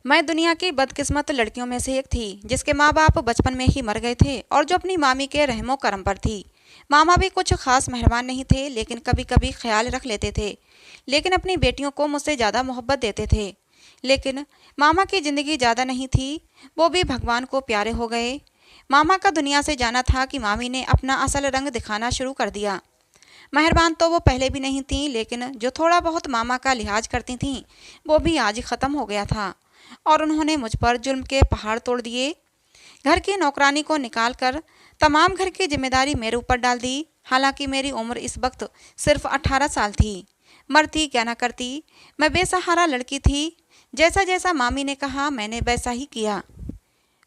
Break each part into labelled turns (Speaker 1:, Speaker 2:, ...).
Speaker 1: मैं दुनिया की बदकिस्मत लड़कियों में से एक थी जिसके माँ बाप बचपन में ही मर गए थे और जो अपनी मामी के रहमो करम पर थी। मामा भी कुछ खास मेहरबान नहीं थे, लेकिन कभी कभी ख्याल रख लेते थे। लेकिन अपनी बेटियों को मुझसे ज़्यादा मोहब्बत देते थे। लेकिन मामा की ज़िंदगी ज़्यादा नहीं थी, वो भी भगवान को प्यारे हो गए। मामा का दुनिया से जाना था कि मामी ने अपना असल रंग दिखाना शुरू कर दिया। मेहरबान तो वो पहले भी नहीं थीं, लेकिन जो थोड़ा बहुत मामा का लिहाज करती थीं वो भी आज ख़त्म हो गया था। और उन्होंने मुझ पर जुल्म के पहाड़ तोड़ दिए। घर की नौकरानी को निकालकर तमाम घर की जिम्मेदारी मेरे ऊपर डाल दी। हालांकि मेरी उम्र इस वक्त सिर्फ 18 साल थी। मरती क्या ना करती, मैं बेसहारा लड़की थी। जैसा जैसा मामी ने कहा मैंने वैसा ही किया।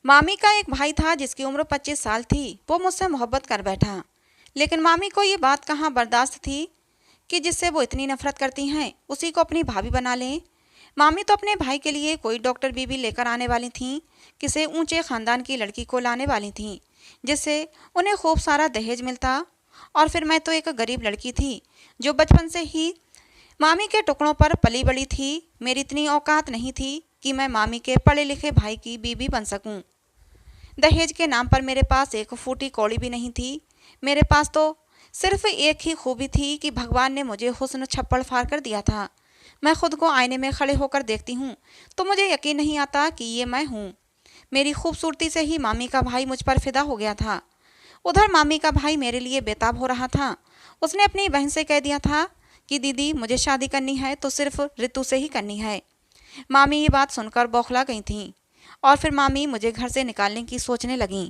Speaker 1: मामी का एक भाई था जिसकी उम्र 25 साल थी। वो मुझसे मोहब्बत कर बैठा, लेकिन मामी को ये बात कहाँ बर्दाश्त थी कि जिससे वो इतनी नफरत करती हैं उसी को अपनी भाभी बना लें। मामी तो अपने भाई के लिए कोई डॉक्टर बीबी लेकर आने वाली थीं, किसी ऊंचे ख़ानदान की लड़की को लाने वाली थीं जिससे उन्हें खूब सारा दहेज मिलता। और फिर मैं तो एक गरीब लड़की थी जो बचपन से ही मामी के टुकड़ों पर पली बड़ी थी। मेरी इतनी औकात नहीं थी कि मैं मामी के पढ़े लिखे भाई की बीबी बन सकूं। दहेज के नाम पर मेरे पास एक फूटी कौड़ी भी नहीं थी। मेरे पास तो सिर्फ एक ही खूबी थी कि भगवान ने मुझे हुस्न छप्पड़ फाड़ कर दिया था। मैं खुद को आईने में खड़े होकर देखती हूँ तो मुझे यकीन नहीं आता कि ये मैं हूँ। मेरी खूबसूरती से ही मामी का भाई मुझ पर फिदा हो गया था। उधर मामी का भाई मेरे लिए बेताब हो रहा था। उसने अपनी बहन से कह दिया था कि दीदी मुझे शादी करनी है तो सिर्फ ऋतु से ही करनी है। मामी ये बात सुनकर बौखला गई थीं और फिर मामी मुझे घर से निकालने की सोचने लगीं।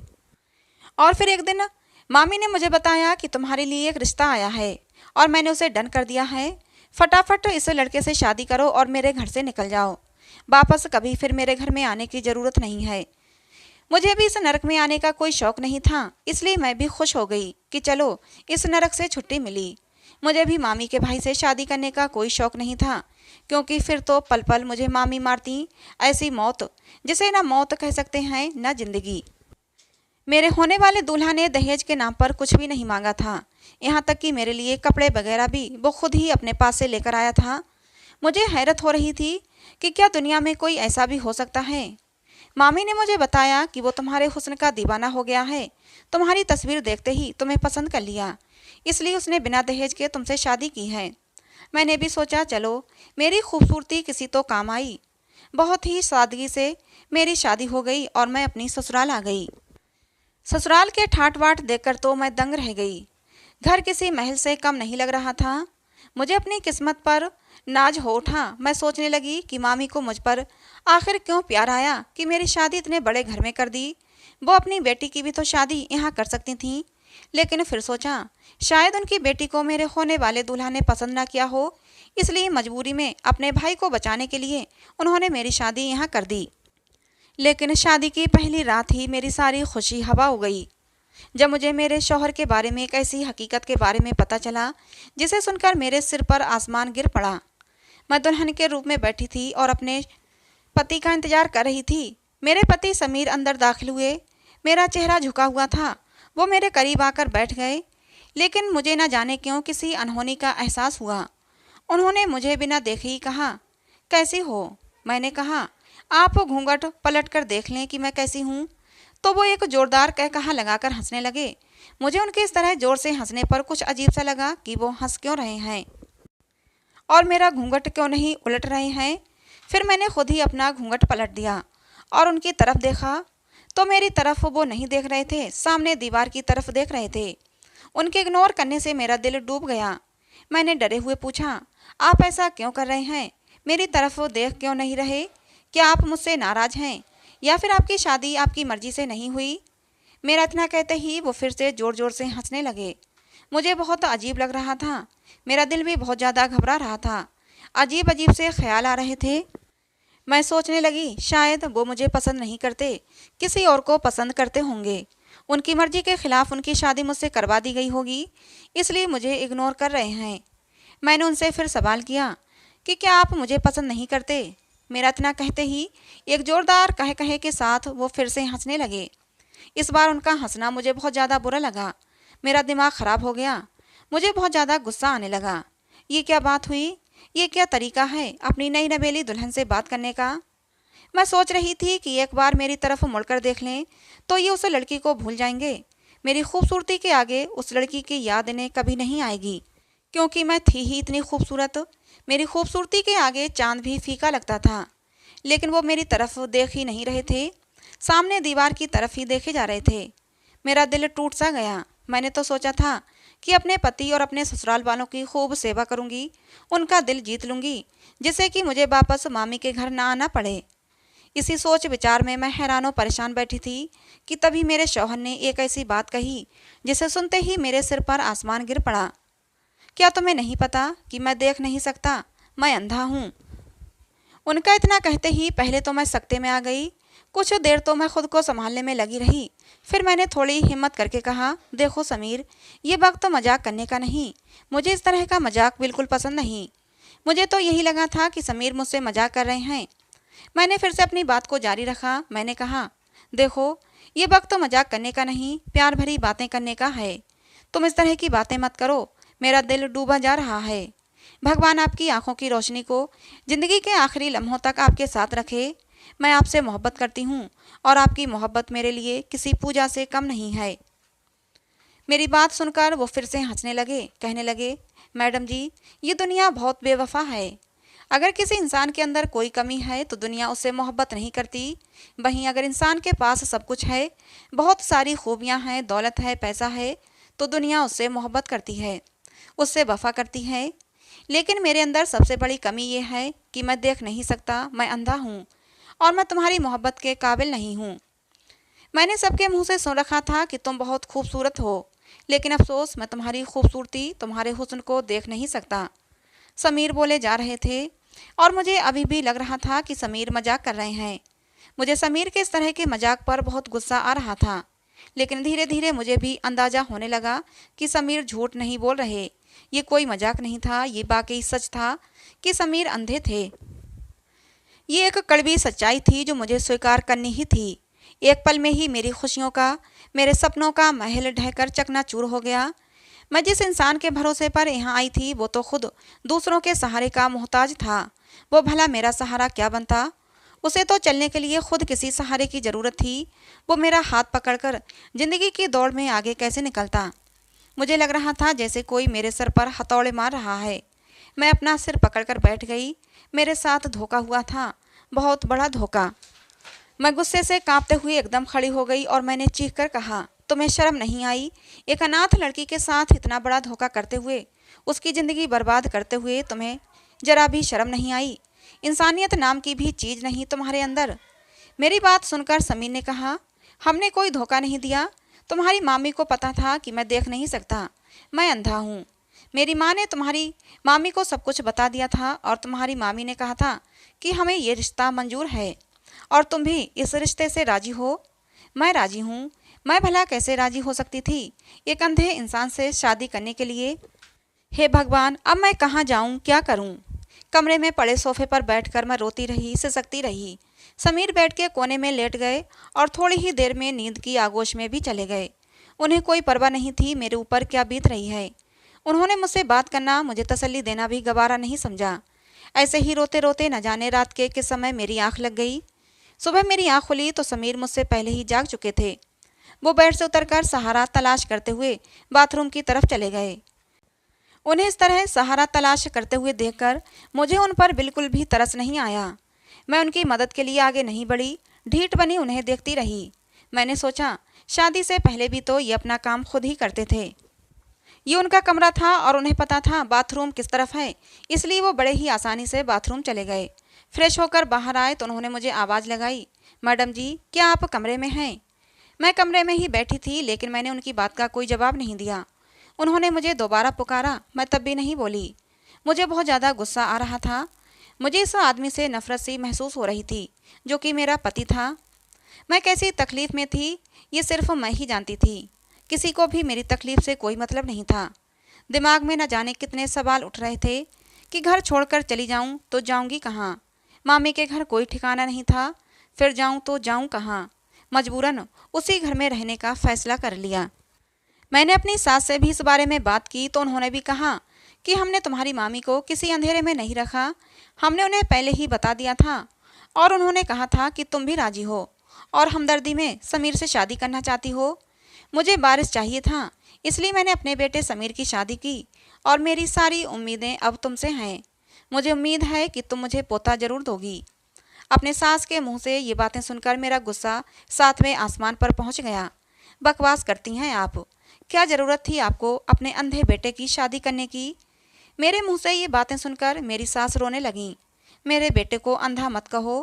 Speaker 1: और फिर एक दिन मामी ने मुझे बताया कि तुम्हारे लिए एक रिश्ता आया है और मैंने उसे डन कर दिया है। फटाफट इस लड़के से शादी करो और मेरे घर से निकल जाओ। वापस कभी फिर मेरे घर में आने की ज़रूरत नहीं है। मुझे भी इस नरक में आने का कोई शौक नहीं था, इसलिए मैं भी खुश हो गई कि चलो इस नरक से छुट्टी मिली। मुझे भी मामी के भाई से शादी करने का कोई शौक नहीं था, क्योंकि फिर तो पल पल मुझे मामी मारती। ऐसी मौत जिसे ना मौत कह सकते हैं ना जिंदगी। मेरे होने वाले दूल्हा ने दहेज के नाम पर कुछ भी नहीं मांगा था। यहाँ तक कि मेरे लिए कपड़े वगैरह भी वो खुद ही अपने पास से लेकर आया था। मुझे हैरत हो रही थी कि क्या दुनिया में कोई ऐसा भी हो सकता है। मामी ने मुझे बताया कि वो तुम्हारे हुस्न का दीवाना हो गया है। तुम्हारी तस्वीर देखते ही तुम्हें पसंद कर लिया, इसलिए उसने बिना दहेज के तुमसे शादी की है। मैंने भी सोचा चलो मेरी खूबसूरती किसी तो काम आई। बहुत ही सादगी से मेरी शादी हो गई और मैं अपनी ससुराल आ गई। ससुराल के ठाट बाट देखकर तो मैं दंग रह गई। घर किसी महल से कम नहीं लग रहा था। मुझे अपनी किस्मत पर नाज हो उठा। मैं सोचने लगी कि मामी को मुझ पर आखिर क्यों प्यार आया कि मेरी शादी इतने बड़े घर में कर दी। वो अपनी बेटी की भी तो शादी यहाँ कर सकती थीं। लेकिन फिर सोचा शायद उनकी बेटी को मेरे होने वाले दूल्हा ने पसंद ना किया हो, इसलिए मजबूरी में अपने भाई को बचाने के लिए उन्होंने मेरी शादी यहाँ कर दी। लेकिन शादी की पहली रात ही मेरी सारी खुशी हवा हो गई जब मुझे मेरे शौहर के बारे में एक ऐसी हकीकत के बारे में पता चला जिसे सुनकर मेरे सिर पर आसमान गिर पड़ा। मैं दुल्हन के रूप में बैठी थी और अपने पति का इंतजार कर रही थी। मेरे पति समीर अंदर दाखिल हुए। मेरा चेहरा झुका हुआ था। वो मेरे करीब आकर बैठ गए, लेकिन मुझे न जाने क्यों किसी अनहोनी का एहसास हुआ। उन्होंने मुझे बिना देखे ही कहा, कैसी हो? मैंने कहा, आप घूंघट पलट कर देख लें कि मैं कैसी हूँ। तो वो एक जोरदार कहकहा लगाकर हंसने लगे। मुझे उनके इस तरह जोर से हंसने पर कुछ अजीब सा लगा कि वो हंस क्यों रहे हैं और मेरा घूंघट क्यों नहीं उलट रहे हैं। फिर मैंने खुद ही अपना घूंघट पलट दिया और उनकी तरफ देखा तो मेरी तरफ वो नहीं देख रहे थे, सामने दीवार की तरफ देख रहे थे। उनके इग्नोर करने से मेरा दिल डूब गया। मैंने डरे हुए पूछा, आप ऐसा क्यों कर रहे हैं? मेरी तरफ देख क्यों नहीं रहे? क्या आप मुझसे नाराज़ हैं या फिर आपकी शादी आपकी मर्जी से नहीं हुई? मेरा इतना कहते ही वो फिर से ज़ोर ज़ोर से हंसने लगे। मुझे बहुत अजीब लग रहा था। मेरा दिल भी बहुत ज़्यादा घबरा रहा था। अजीब अजीब से ख्याल आ रहे थे। मैं सोचने लगी शायद वो मुझे पसंद नहीं करते, किसी और को पसंद करते होंगे। उनकी मर्जी के खिलाफ उनकी शादी मुझसे करवा दी गई होगी, इसलिए मुझे इग्नोर कर रहे हैं। मैंने उनसे फिर सवाल किया कि क्या आप मुझे पसंद नहीं करते? मेरा इतना कहते ही एक ज़ोरदार कह कहे के साथ वो फिर से हंसने लगे। इस बार उनका हंसना मुझे बहुत ज़्यादा बुरा लगा। मेरा दिमाग ख़राब हो गया। मुझे बहुत ज़्यादा गुस्सा आने लगा। ये क्या बात हुई? ये क्या तरीका है अपनी नई नवेली दुल्हन से बात करने का? मैं सोच रही थी कि एक बार मेरी तरफ मुड़कर देख लें तो ये उस लड़की को भूल जाएंगे। मेरी खूबसूरती के आगे उस लड़की की याद इन्हें कभी नहीं आएगी, क्योंकि मैं थी ही इतनी खूबसूरत। मेरी खूबसूरती के आगे चांद भी फीका लगता था। लेकिन वो मेरी तरफ देख ही नहीं रहे थे, सामने दीवार की तरफ ही देखे जा रहे थे। मेरा दिल टूट सा गया। मैंने तो सोचा था कि अपने पति और अपने ससुराल वालों की खूब सेवा करूंगी, उनका दिल जीत लूंगी, जिससे कि मुझे वापस मामी के घर ना आना पड़े। इसी सोच विचार में मैं हैरान और परेशान बैठी थी कि तभी मेरे शौहर ने एक ऐसी बात कही जिसे सुनते ही मेरे सिर पर आसमान गिर पड़ा। क्या तुम्हें नहीं पता कि मैं देख नहीं सकता, मैं अंधा हूँ? उनका इतना कहते ही पहले तो मैं सकते में आ गई। कुछ देर तो मैं खुद को संभालने में लगी रही। फिर मैंने थोड़ी हिम्मत करके कहा, देखो समीर, ये वक्त तो मजाक करने का नहीं। मुझे इस तरह का मजाक बिल्कुल पसंद नहीं। मुझे तो यही लगा था कि समीर मुझसे मजाक कर रहे हैं। मैंने फिर से अपनी बात को जारी रखा। मैंने कहा, देखो, ये वक्त तो मजाक करने का नहीं, प्यार भरी बातें करने का है। तुम इस तरह की बातें मत करो, मेरा दिल डूबा जा रहा है। भगवान आपकी आंखों की रोशनी को जिंदगी के आखिरी लम्हों तक आपके साथ रखे। मैं आपसे मोहब्बत करती हूँ और आपकी मोहब्बत मेरे लिए किसी पूजा से कम नहीं है। मेरी बात सुनकर वो फिर से हंसने लगे, कहने लगे, मैडम जी, ये दुनिया बहुत बेवफा है। अगर किसी इंसान के अंदर कोई कमी है तो दुनिया उससे मोहब्बत नहीं करती। वहीं अगर इंसान के पास सब कुछ है, बहुत सारी खूबियाँ हैं, दौलत है, पैसा है, तो दुनिया उससे मोहब्बत करती है, उससे वफा करती है। लेकिन मेरे अंदर सबसे बड़ी कमी ये है कि मैं देख नहीं सकता, मैं अंधा हूँ और मैं तुम्हारी मोहब्बत के काबिल नहीं हूँ। मैंने सबके मुंह से सुन रखा था कि तुम बहुत खूबसूरत हो, लेकिन अफसोस मैं तुम्हारी खूबसूरती, तुम्हारे हुस्न को देख नहीं सकता। समीर बोले जा रहे थे और मुझे अभी भी लग रहा था कि समीर मजाक कर रहे हैं। मुझे समीर के इस तरह के मजाक पर बहुत गुस्सा आ रहा था, लेकिन धीरे धीरे मुझे भी अंदाजा होने लगा कि समीर झूठ नहीं बोल रहे। ये कोई मजाक नहीं था, ये वाकई सच था कि समीर अंधे थे। ये एक कड़वी सच्चाई थी जो मुझे स्वीकार करनी ही थी। एक पल में ही मेरी खुशियों का, मेरे सपनों का महल ढहकर चकनाचूर हो गया। मैं जिस इंसान के भरोसे पर यहाँ आई थी वो तो खुद दूसरों के सहारे का मोहताज था। वो भला मेरा सहारा क्या बनता? उसे तो चलने के लिए खुद किसी सहारे की ज़रूरत थी। वो मेरा हाथ पकड़कर जिंदगी की दौड़ में आगे कैसे निकलता? मुझे लग रहा था जैसे कोई मेरे सर पर हथौड़े मार रहा है। मैं अपना सिर पकड़कर बैठ गई। मेरे साथ धोखा हुआ था, बहुत बड़ा धोखा। मैं गुस्से से कांपते हुए एकदम खड़ी हो गई और मैंने चीख कर कहा, तुम्हें शर्म नहीं आई? एक अनाथ लड़की के साथ इतना बड़ा धोखा करते हुए, उसकी ज़िंदगी बर्बाद करते हुए तुम्हें जरा भी शर्म नहीं आई? इंसानियत नाम की भी चीज़ नहीं तुम्हारे अंदर? मेरी बात सुनकर समीर ने कहा, हमने कोई धोखा नहीं दिया। तुम्हारी मामी को पता था कि मैं देख नहीं सकता, मैं अंधा हूँ। मेरी माँ ने तुम्हारी मामी को सब कुछ बता दिया था और तुम्हारी मामी ने कहा था कि हमें ये रिश्ता मंजूर है और तुम भी इस रिश्ते से राजी हो। मैं राजी हूँ। मैं भला कैसे राजी हो सकती थी एक अंधे इंसान से शादी करने के लिए? हे भगवान, अब मैं कहाँ जाऊँ, क्या करूँ? कमरे में पड़े सोफे पर बैठकर मैं रोती रही, सिसकती रही। समीर बेड के कोने में लेट गए और थोड़ी ही देर में नींद की आगोश में भी चले गए। उन्हें कोई परवाह नहीं थी मेरे ऊपर क्या बीत रही है। उन्होंने मुझसे बात करना, मुझे तसल्ली देना भी गवारा नहीं समझा। ऐसे ही रोते रोते न जाने रात के किस समय मेरी आंख लग गई। सुबह मेरी आंख खुली तो समीर मुझसे पहले ही जाग चुके थे। वो बेड से उतरकर सहारा तलाश करते हुए बाथरूम की तरफ चले गए। उन्हें इस तरह सहारा तलाश करते हुए देखकर मुझे उन पर बिल्कुल भी तरस नहीं आया। मैं उनकी मदद के लिए आगे नहीं बढ़ी, ढीठ बनी उन्हें देखती रही। मैंने सोचा, शादी से पहले भी तो ये अपना काम खुद ही करते थे। ये उनका कमरा था और उन्हें पता था बाथरूम किस तरफ है, इसलिए वो बड़े ही आसानी से बाथरूम चले गए। फ्रेश होकर बाहर आए तो उन्होंने मुझे आवाज़ लगाई, मैडम जी, क्या आप कमरे में हैं? मैं कमरे में ही बैठी थी, लेकिन मैंने उनकी बात का कोई जवाब नहीं दिया। उन्होंने मुझे दोबारा पुकारा, मैं तब भी नहीं बोली। मुझे बहुत ज़्यादा गुस्सा आ रहा था। मुझे इस आदमी से नफरत सी महसूस हो रही थी, जो कि मेरा पति था। मैं कैसी तकलीफ़ में थी ये सिर्फ मैं ही जानती थी। किसी को भी मेरी तकलीफ़ से कोई मतलब नहीं था। दिमाग में न जाने कितने सवाल उठ रहे थे कि घर छोड़कर चली जाऊं तो जाऊंगी कहाँ? मामी के घर कोई ठिकाना नहीं था, फिर जाऊं तो जाऊं कहाँ? मजबूरन उसी घर में रहने का फैसला कर लिया। मैंने अपनी सास से भी इस बारे में बात की तो उन्होंने भी कहा कि हमने तुम्हारी मामी को किसी अंधेरे में नहीं रखा, हमने उन्हें पहले ही बता दिया था और उन्होंने कहा था कि तुम भी राजी हो और हमदर्दी में समीर से शादी करना चाहती हो। मुझे वारिस चाहिए था, इसलिए मैंने अपने बेटे समीर की शादी की और मेरी सारी उम्मीदें अब तुमसे हैं। मुझे उम्मीद है कि तुम मुझे पोता जरूर दोगी। अपने सास के मुंह से ये बातें सुनकर मेरा गुस्सा सातवें आसमान पर पहुंच गया। बकवास करती हैं आप। क्या ज़रूरत थी आपको अपने अंधे बेटे की शादी करने की? मेरे मुंह से ये बातें सुनकर मेरी सास रोने लगी। मेरे बेटे को अंधा मत कहो।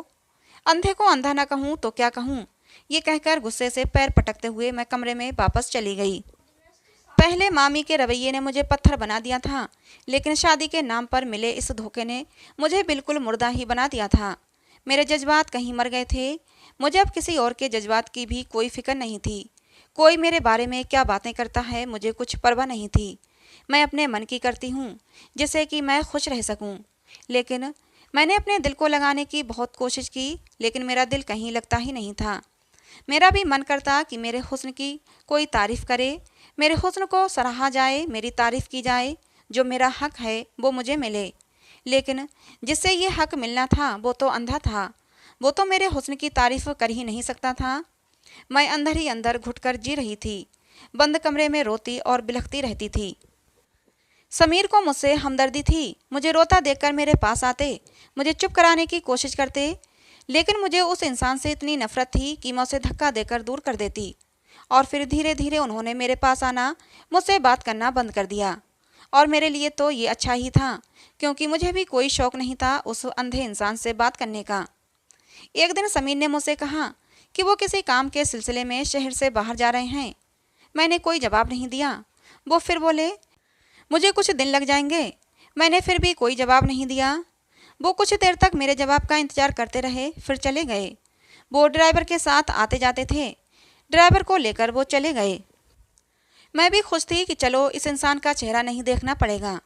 Speaker 1: अंधे को अंधा ना कहूँ तो क्या कहूँ? ये कहकर गुस्से से पैर पटकते हुए मैं कमरे में वापस चली गई। पहले मामी के रवैये ने मुझे पत्थर बना दिया था, लेकिन शादी के नाम पर मिले इस धोखे ने मुझे बिल्कुल मुर्दा ही बना दिया था। मेरे जज्बात कहीं मर गए थे। मुझे अब किसी और के जज्बात की भी कोई फिक्र नहीं थी। कोई मेरे बारे में क्या बातें करता है, मुझे कुछ परवाह नहीं थी। मैं अपने मन की करती हूँ, जिससे कि मैं खुश रह सकूँ। लेकिन मैंने अपने दिल को लगाने की बहुत कोशिश की, लेकिन मेरा दिल कहीं लगता ही नहीं था। मेरा भी मन करता कि मेरे हुस्न की कोई तारीफ़ करे, मेरे हुस्न को सराहा जाए, मेरी तारीफ़ की जाए। जो मेरा हक है वो मुझे मिले। लेकिन जिससे ये हक मिलना था वो तो अंधा था। वो तो मेरे हुस्न की तारीफ़ कर ही नहीं सकता था। मैं अंदर ही अंदर घुटकर जी रही थी। बंद कमरे में रोती और बिलखती रहती थी। समीर को मुझसे हमदर्दी थी। मुझे रोता देखकर मेरे पास आते, मुझे चुप कराने की कोशिश करते, लेकिन मुझे उस इंसान से इतनी नफरत थी कि मैं उसे धक्का देकर दूर कर देती। और फिर धीरे धीरे उन्होंने मेरे पास आना, मुझसे बात करना बंद कर दिया। और मेरे लिए तो ये अच्छा ही था, क्योंकि मुझे भी कोई शौक़ नहीं था उस अंधे इंसान से बात करने का। एक दिन समीर ने मुझसे कहा कि वो किसी काम के सिलसिले में शहर से बाहर जा रहे हैं। मैंने कोई जवाब नहीं दिया। वो फिर बोले, मुझे कुछ दिन लग जाएंगे। मैंने फिर भी कोई जवाब नहीं दिया। वो कुछ देर तक मेरे जवाब का इंतज़ार करते रहे, फिर चले गए। वो ड्राइवर के साथ आते जाते थे। ड्राइवर को लेकर वो चले गए। मैं भी खुश थी कि चलो इस इंसान का चेहरा नहीं देखना पड़ेगा।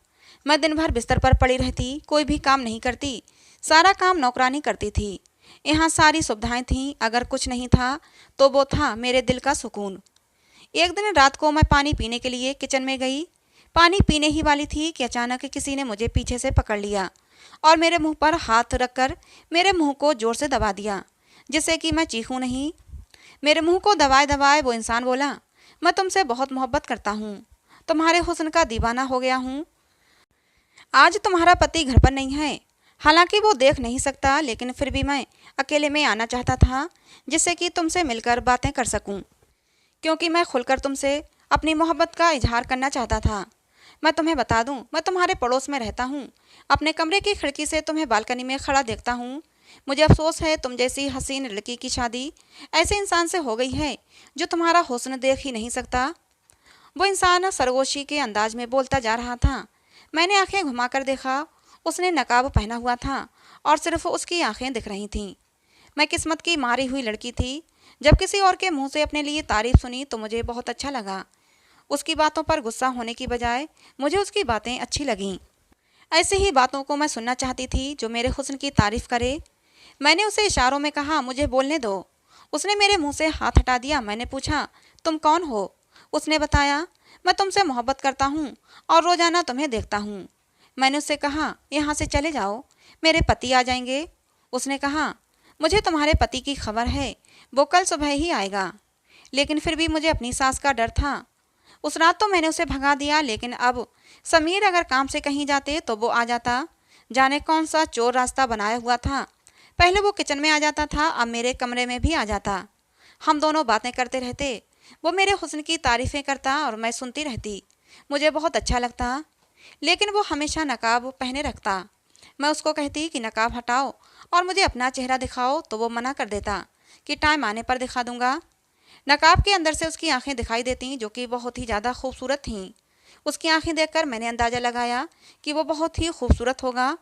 Speaker 1: मैं दिन भर बिस्तर पर पड़ी रहती, कोई भी काम नहीं करती, सारा काम नौकरानी करती थी। यहाँ सारी सुविधाएं थीं। अगर कुछ नहीं था तो वो था मेरे दिल का सुकून। एक दिन रात को मैं पानी पीने के लिए किचन में गई। पानी पीने ही वाली थी कि अचानक किसी ने मुझे पीछे से पकड़ लिया और मेरे मुंह पर हाथ रखकर मेरे मुंह को जोर से दबा दिया, जिससे कि मैं चीखूं नहीं। मेरे मुंह को दबाए दबाए वो इंसान बोला, मैं तुमसे बहुत मोहब्बत करता हूँ, तुम्हारे हुस्न का दीवाना हो गया हूँ। आज तुम्हारा पति घर पर नहीं है। हालांकि वो देख नहीं सकता, लेकिन फिर भी मैं अकेले में आना चाहता था, जिससे कि तुमसे मिलकर बातें कर सकूं, क्योंकि मैं खुलकर तुमसे अपनी मोहब्बत का इजहार करना चाहता था। मैं तुम्हें बता दूं, मैं तुम्हारे पड़ोस में रहता हूं। अपने कमरे की खिड़की से तुम्हें बालकनी में खड़ा देखता हूं। मुझे अफसोस है तुम जैसी हसीन लड़की की शादी ऐसे इंसान से हो गई है जो तुम्हारा हुस्न देख ही नहीं सकता। वो इंसान सरगोशी के अंदाज में बोलता जा रहा था। मैंने आंखें घुमाकर देखा। उसने नकाब पहना हुआ था और सिर्फ उसकी आंखें दिख रही थीं। मैं किस्मत की मारी हुई लड़की थी। जब किसी और के मुंह से अपने लिए तारीफ सुनी तो मुझे बहुत अच्छा लगा। उसकी बातों पर गुस्सा होने की बजाय मुझे उसकी बातें अच्छी लगीं। ऐसी ही बातों को मैं सुनना चाहती थी जो मेरे हुस्न की तारीफ करे। मैंने उसे इशारों में कहा, मुझे बोलने दो। उसने मेरे मुंह से हाथ हटा दिया। मैंने पूछा, तुम कौन हो? उसने बताया, मैं तुमसे मोहब्बत करता हूँ और रोज़ाना तुम्हें देखता हूँ। मैंने उससे कहा, यहाँ से चले जाओ, मेरे पति आ जाएंगे। उसने कहा, मुझे तुम्हारे पति की खबर है, वो कल सुबह ही आएगा। लेकिन फिर भी मुझे अपनी सास का डर था। उस रात तो मैंने उसे भगा दिया, लेकिन अब समीर अगर काम से कहीं जाते तो वो आ जाता। जाने कौन सा चोर रास्ता बनाया हुआ था। पहले वो किचन में आ जाता था, अब मेरे कमरे में भी आ जाता। हम दोनों बातें करते रहते। वो मेरे हुस्न की तारीफ़ें करता और मैं सुनती रहती। मुझे बहुत अच्छा लगता। लेकिन वो हमेशा नकाब पहने रखता। मैं उसको कहती कि नकाब हटाओ और मुझे अपना चेहरा दिखाओ, तो वो मना कर देता कि टाइम आने पर दिखा दूंगा। नकाब के अंदर से उसकी आंखें दिखाई देती, जो कि बहुत ही ज़्यादा खूबसूरत थीं। उसकी आंखें देखकर मैंने अंदाज़ा लगाया कि वो बहुत ही खूबसूरत होगा।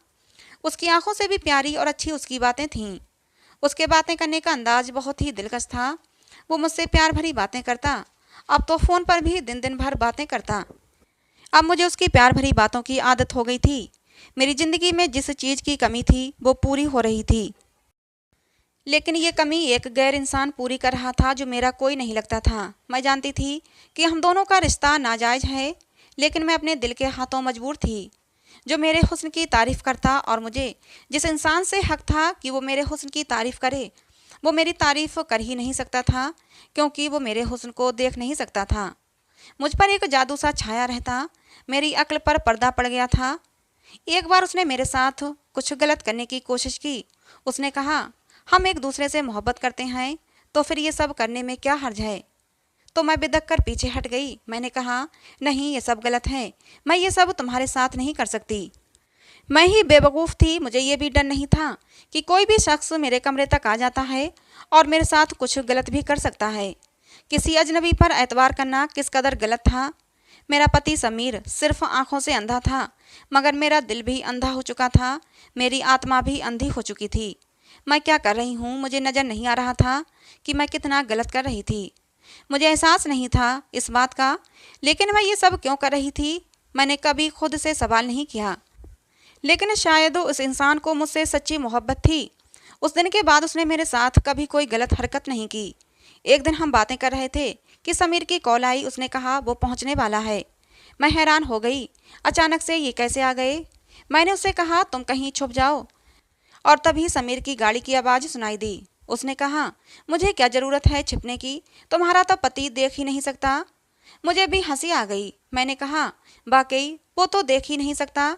Speaker 1: उसकी आंखों से भी प्यारी और अच्छी उसकी बातें थीं। उसके बातें करने का अंदाज बहुत ही दिलकश था। वो मुझसे प्यार भरी बातें करता। अब तो फ़ोन पर भी दिन दिन भर बातें करता। अब मुझे उसकी प्यार भरी बातों की आदत हो गई थी। मेरी ज़िंदगी में जिस चीज़ की कमी थी वो पूरी हो रही थी, लेकिन ये कमी एक गैर इंसान पूरी कर रहा था जो मेरा कोई नहीं लगता था। मैं जानती थी कि हम दोनों का रिश्ता नाजायज़ है, लेकिन मैं अपने दिल के हाथों मजबूर थी। जो मेरे हुस्न की तारीफ़ करता, और मुझे जिस इंसान से हक था कि वो मेरे हुस्न की तारीफ़ करे, वो मेरी तारीफ़ कर ही नहीं सकता था, क्योंकि वो मेरे हुस्न को देख नहीं सकता था। मुझ पर एक जादू सा छाया रहता, मेरी अक्ल पर पर्दा पड़ गया था। एक बार उसने मेरे साथ कुछ गलत करने की कोशिश की। उसने कहा, हम एक दूसरे से मोहब्बत करते हैं, तो फिर ये सब करने में क्या हर्ज है? तो मैं बिदक कर पीछे हट गई। मैंने कहा, नहीं, ये सब गलत है, मैं ये सब तुम्हारे साथ नहीं कर सकती। मैं ही बेवकूफ़ थी, मुझे ये भी डर नहीं था कि कोई भी शख्स मेरे कमरे तक आ जाता है और मेरे साथ कुछ गलत भी कर सकता है। किसी अजनबी पर एतबार करना किस कदर गलत था। मेरा पति समीर सिर्फ आंखों से अंधा था, मगर मेरा दिल भी अंधा हो चुका था, मेरी आत्मा भी अंधी हो चुकी थी। मैं क्या कर रही हूँ, मुझे नज़र नहीं आ रहा था कि मैं कितना गलत कर रही थी। मुझे एहसास नहीं था इस बात का, लेकिन मैं ये सब क्यों कर रही थी, मैंने कभी खुद से सवाल नहीं किया। लेकिन शायद उस इंसान को मुझसे सच्ची मोहब्बत थी। उस दिन के बाद उसने मेरे साथ कभी कोई गलत हरकत नहीं की। एक दिन हम बातें कर रहे थे कि समीर की कॉल आई। उसने कहा वो पहुंचने वाला है। मैं हैरान हो गई, अचानक से ये कैसे आ गए? मैंने उससे कहा, तुम कहीं छुप जाओ। और तभी समीर की गाड़ी की आवाज़ सुनाई दी। उसने कहा, मुझे क्या ज़रूरत है छिपने की, तुम्हारा तो पति देख ही नहीं सकता। मुझे भी हंसी आ गई। मैंने कहा, वाकई वो तो देख ही नहीं सकता,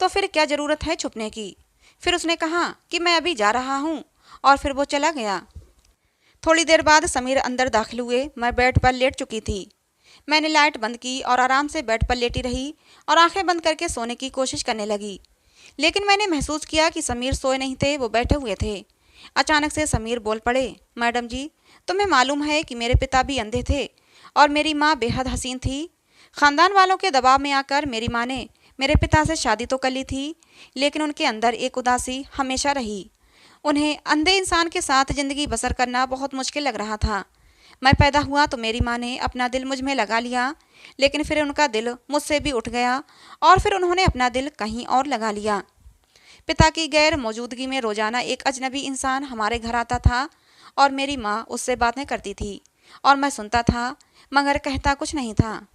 Speaker 1: तो फिर क्या ज़रूरत है छुपने की? फिर उसने कहा कि मैं अभी जा रहा हूँ, और फिर वो चला गया। थोड़ी देर बाद समीर अंदर दाखिल हुए। मैं बेड पर लेट चुकी थी। मैंने लाइट बंद की और आराम से बेड पर लेटी रही और आंखें बंद करके सोने की कोशिश करने लगी। लेकिन मैंने महसूस किया कि समीर सोए नहीं थे, वो बैठे हुए थे। अचानक से समीर बोल पड़े, मैडम जी, तुम्हें मालूम है कि मेरे पिता भी अंधे थे और मेरी माँ बेहद हसीन थी। ख़ानदान वालों के दबाव में आकर मेरी माँ ने मेरे पिता से शादी तो कर ली थी, लेकिन उनके अंदर एक उदासी हमेशा रही। उन्हें अंधे इंसान के साथ ज़िंदगी बसर करना बहुत मुश्किल लग रहा था। मैं पैदा हुआ तो मेरी माँ ने अपना दिल मुझ में लगा लिया, लेकिन फिर उनका दिल मुझसे भी उठ गया और फिर उन्होंने अपना दिल कहीं और लगा लिया। पिता की गैर मौजूदगी में रोज़ाना एक अजनबी इंसान हमारे घर आता था और मेरी माँ उससे बातें करती थी और मैं सुनता था, मगर कहता कुछ नहीं था।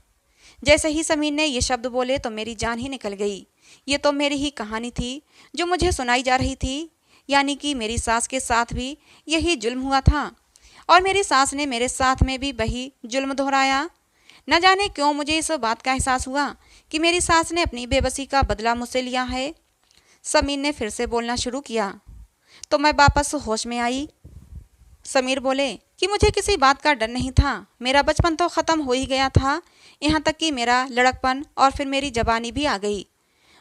Speaker 1: जैसे ही समीर ने ये शब्द बोले तो मेरी जान ही निकल गई। ये तो मेरी ही कहानी थी जो मुझे सुनाई जा रही थी, यानी कि मेरी सास के साथ भी यही जुल्म हुआ था और मेरी सास ने मेरे साथ में भी वही जुल्म दोहराया। न जाने क्यों मुझे इस बात का एहसास हुआ कि मेरी सास ने अपनी बेबसी का बदला मुझसे लिया है। समीर ने फिर से बोलना शुरू किया तो मैं वापस होश में आई। समीर बोले कि मुझे किसी बात का डर नहीं था। मेरा बचपन तो ख़त्म हो ही गया था, यहाँ तक कि मेरा लड़कपन और फिर मेरी जवानी भी आ गई।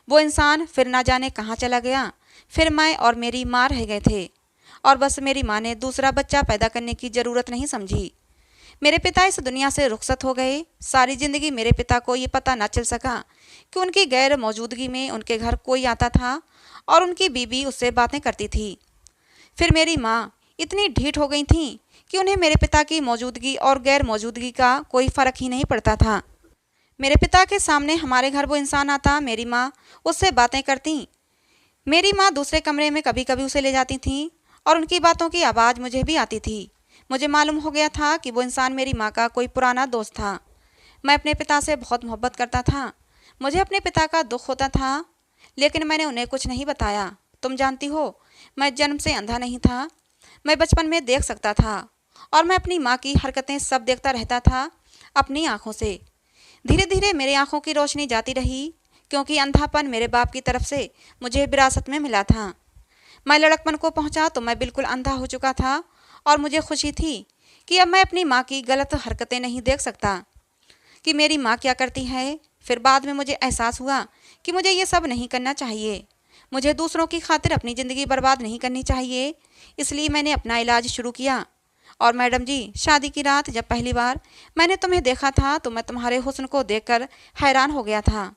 Speaker 1: वो इंसान फिर ना जाने कहाँ चला गया। फिर मैं और मेरी माँ रह गए थे और बस मेरी माँ ने दूसरा बच्चा पैदा करने की ज़रूरत नहीं समझी। मेरे पिता इस दुनिया से रुखसत हो गए। सारी ज़िंदगी मेरे पिता को ये पता ना चल सका कि उनकी गैर मौजूदगी में उनके घर कोई आता था और उनकी बीवी उससे बातें करती थी। फिर मेरी माँ इतनी ढीठ हो गई थी कि उन्हें मेरे पिता की मौजूदगी और गैर मौजूदगी का कोई फ़र्क ही नहीं पड़ता था। मेरे पिता के सामने हमारे घर वो इंसान आता, मेरी माँ उससे बातें करती। मेरी माँ दूसरे कमरे में कभी कभी उसे ले जाती थी और उनकी बातों की आवाज़ मुझे भी आती थी। मुझे मालूम हो गया था कि वो इंसान मेरी माँ का कोई पुराना दोस्त था। मैं अपने पिता से बहुत मोहब्बत करता था। मुझे अपने पिता का दुख होता था, लेकिन मैंने उन्हें कुछ नहीं बताया। तुम जानती हो, मैं जन्म से अंधा नहीं था। मैं बचपन में देख सकता था और मैं अपनी माँ की हरकतें सब देखता रहता था अपनी आँखों से। धीरे धीरे मेरी आँखों की रोशनी जाती रही, क्योंकि अंधापन मेरे बाप की तरफ से मुझे विरासत में मिला था। मैं लड़कपन को पहुँचा तो मैं बिल्कुल अंधा हो चुका था और मुझे खुशी थी कि अब मैं अपनी माँ की गलत हरकतें नहीं देख सकता कि मेरी माँ क्या करती है। फिर बाद में मुझे एहसास हुआ कि मुझे ये सब नहीं करना चाहिए। मुझे दूसरों की खातिर अपनी ज़िंदगी बर्बाद नहीं करनी चाहिए। इसलिए मैंने अपना इलाज शुरू किया। और मैडम जी, शादी की रात जब पहली बार मैंने तुम्हें देखा था तो मैं तुम्हारे हुस्न को देखकर हैरान हो गया था।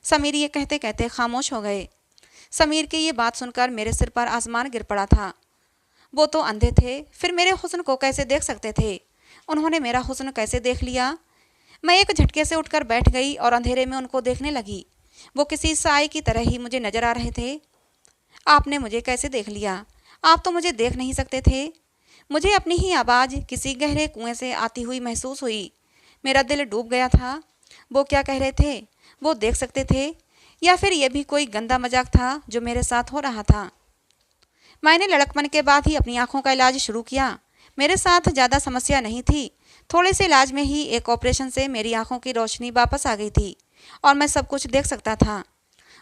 Speaker 1: समीर ये कहते कहते खामोश हो गए। समीर की ये बात सुनकर मेरे सिर पर आसमान गिर पड़ा था। वो तो अंधे थे, फिर मेरे हुस्न को कैसे देख सकते थे? उन्होंने मेरा हुस्न कैसे देख लिया? मैं एक झटके से उठकर बैठ गई और अंधेरे में उनको देखने लगी। वो किसी साए की तरह ही मुझे नजर आ रहे थे। आपने मुझे कैसे देख लिया? आप तो मुझे देख नहीं सकते थे। मुझे अपनी ही आवाज़ किसी गहरे कुएं से आती हुई महसूस हुई। मेरा दिल डूब गया था। वो क्या कह रहे थे? वो देख सकते थे, या फिर यह भी कोई गंदा मजाक था जो मेरे साथ हो रहा था। मैंने लड़कपन के बाद ही अपनी आंखों का इलाज शुरू किया। मेरे साथ ज़्यादा समस्या नहीं थी। थोड़े से इलाज में ही एक ऑपरेशन से मेरी आंखों की रोशनी वापस आ गई थी और मैं सब कुछ देख सकता था।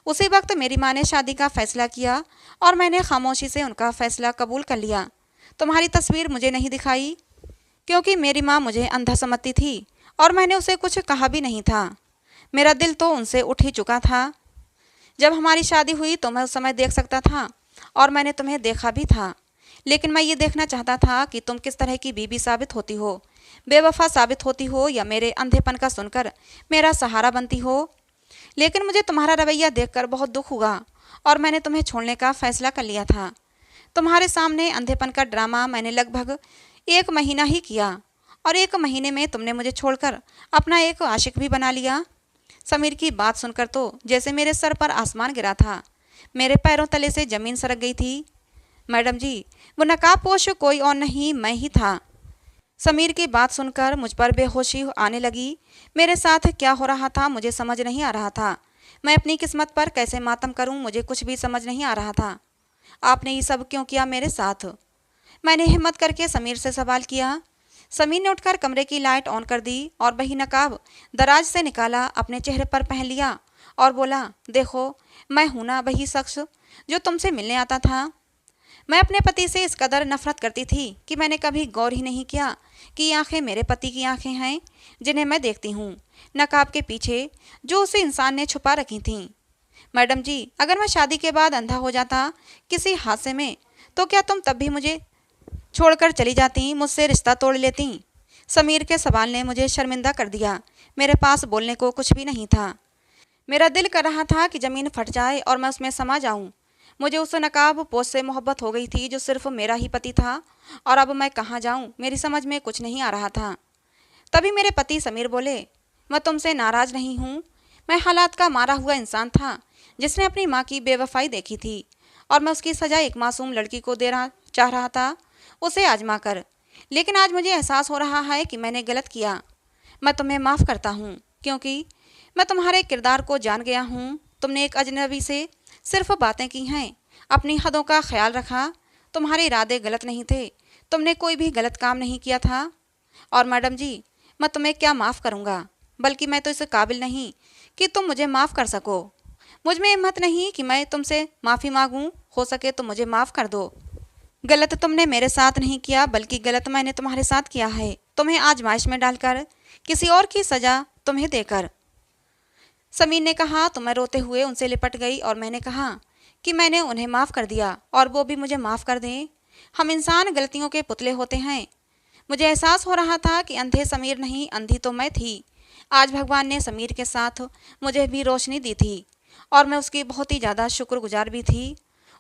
Speaker 1: उसी वक्त मेरी माँ ने शादी का फैसला किया और मैंने खामोशी से उनका फैसला कबूल कर लिया। तुम्हारी तस्वीर मुझे नहीं दिखाई क्योंकि मेरी माँ मुझे अंधा समझती थी और मैंने उसे कुछ कहा भी नहीं था। मेरा दिल तो उनसे उठ ही चुका था। जब हमारी शादी हुई तो मैं उस समय देख सकता था और मैंने तुम्हें देखा भी था, लेकिन मैं ये देखना चाहता था कि तुम किस तरह की बीबी साबित होती हो, बेवफा साबित होती हो या मेरे अंधेपन का सुनकर मेरा सहारा बनती हो। लेकिन मुझे तुम्हारा रवैया देखकर बहुत दुख हुआ और मैंने तुम्हें छोड़ने का फैसला कर लिया था। तुम्हारे सामने अंधेपन का ड्रामा मैंने लगभग 1 महीना ही किया और 1 महीने में तुमने मुझे छोड़कर अपना एक आशिक भी बना लिया। समीर की बात सुनकर तो जैसे मेरे सर पर आसमान गिरा था। मेरे पैरों तले से जमीन सरक गई थी। मैडम जी, वो नकाबपोश कोई और नहीं, मैं ही था। समीर की बात सुनकर मुझ पर बेहोशी आने लगी। मेरे साथ क्या हो रहा था मुझे समझ नहीं आ रहा था। मैं अपनी किस्मत पर कैसे मातम करूं मुझे कुछ भी समझ नहीं आ रहा था। आपने ये सब क्यों किया मेरे साथ? मैंने हिम्मत करके समीर से सवाल किया। समीर ने उठकर कमरे की लाइट ऑन कर दी और वही नकाब दराज से निकाला, अपने चेहरे पर पहन लिया और बोला, देखो मैं हूं ना वही शख्स जो तुमसे मिलने आता था। मैं अपने पति से इस कदर नफरत करती थी कि मैंने कभी गौर ही नहीं किया कि ये आंखें मेरे पति की आंखें हैं जिन्हें मैं देखती हूँ नकाब के पीछे, जो उसे इंसान ने छुपा रखी थीं। मैडम जी, अगर मैं शादी के बाद अंधा हो जाता किसी हादसे में, तो क्या तुम तब भी मुझे छोड़कर चली जाती, मुझसे रिश्ता तोड़ लेती? समीर के सवाल ने मुझे शर्मिंदा कर दिया। मेरे पास बोलने को कुछ भी नहीं था। मेरा दिल कर रहा था कि ज़मीन फट जाए और मैं उसमें समा जाऊं। मुझे उस नकाब पोश से मोहब्बत हो गई थी जो सिर्फ मेरा ही पति था, और अब मैं कहाँ जाऊं मेरी समझ में कुछ नहीं आ रहा था। तभी मेरे पति समीर बोले, मैं तुमसे नाराज़ नहीं हूँ। मैं हालात का मारा हुआ इंसान था जिसने अपनी माँ की बेवफाई देखी थी और मैं उसकी सज़ा एक मासूम लड़की को देना चाह रहा था, उसे आजमा कर। लेकिन आज मुझे एहसास हो रहा है कि मैंने गलत किया। मैं तुम्हें माफ़ करता हूँ क्योंकि मैं तुम्हारे किरदार को जान गया हूँ। तुमने एक अजनबी से सिर्फ बातें की हैं, अपनी हदों का ख्याल रखा। तुम्हारे इरादे गलत नहीं थे, तुमने कोई भी गलत काम नहीं किया था। और मैडम जी, मैं तुम्हें क्या माफ़ करूँगा, बल्कि मैं तो इस काबिल नहीं कि तुम मुझे माफ़ कर सको। मुझ में हिम्मत नहीं कि मैं तुमसे माफ़ी मांगूं। हो सके तो मुझे माफ़ कर दो। गलत तुमने मेरे साथ नहीं किया, बल्कि गलत मैंने तुम्हारे साथ किया है, तुम्हें आजमाइश में डालकर, किसी और की सज़ा तुम्हें देकर। समीर ने कहा तो मैं रोते हुए उनसे लिपट गई और मैंने कहा कि मैंने उन्हें माफ़ कर दिया और वो भी मुझे माफ़ कर दें। हम इंसान गलतियों के पुतले होते हैं। मुझे एहसास हो रहा था कि अंधे समीर नहीं, अंधी तो मैं थी। आज भगवान ने समीर के साथ मुझे भी रोशनी दी थी और मैं उसकी बहुत ही ज़्यादा शुक्रगुजार भी थी।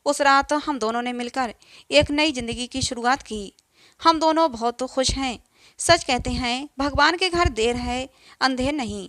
Speaker 1: उस रात हम दोनों ने मिलकर एक नई ज़िंदगी की शुरुआत की। हम दोनों बहुत खुश हैं। सच कहते हैं, भगवान के घर देर है, अंधेर नहीं।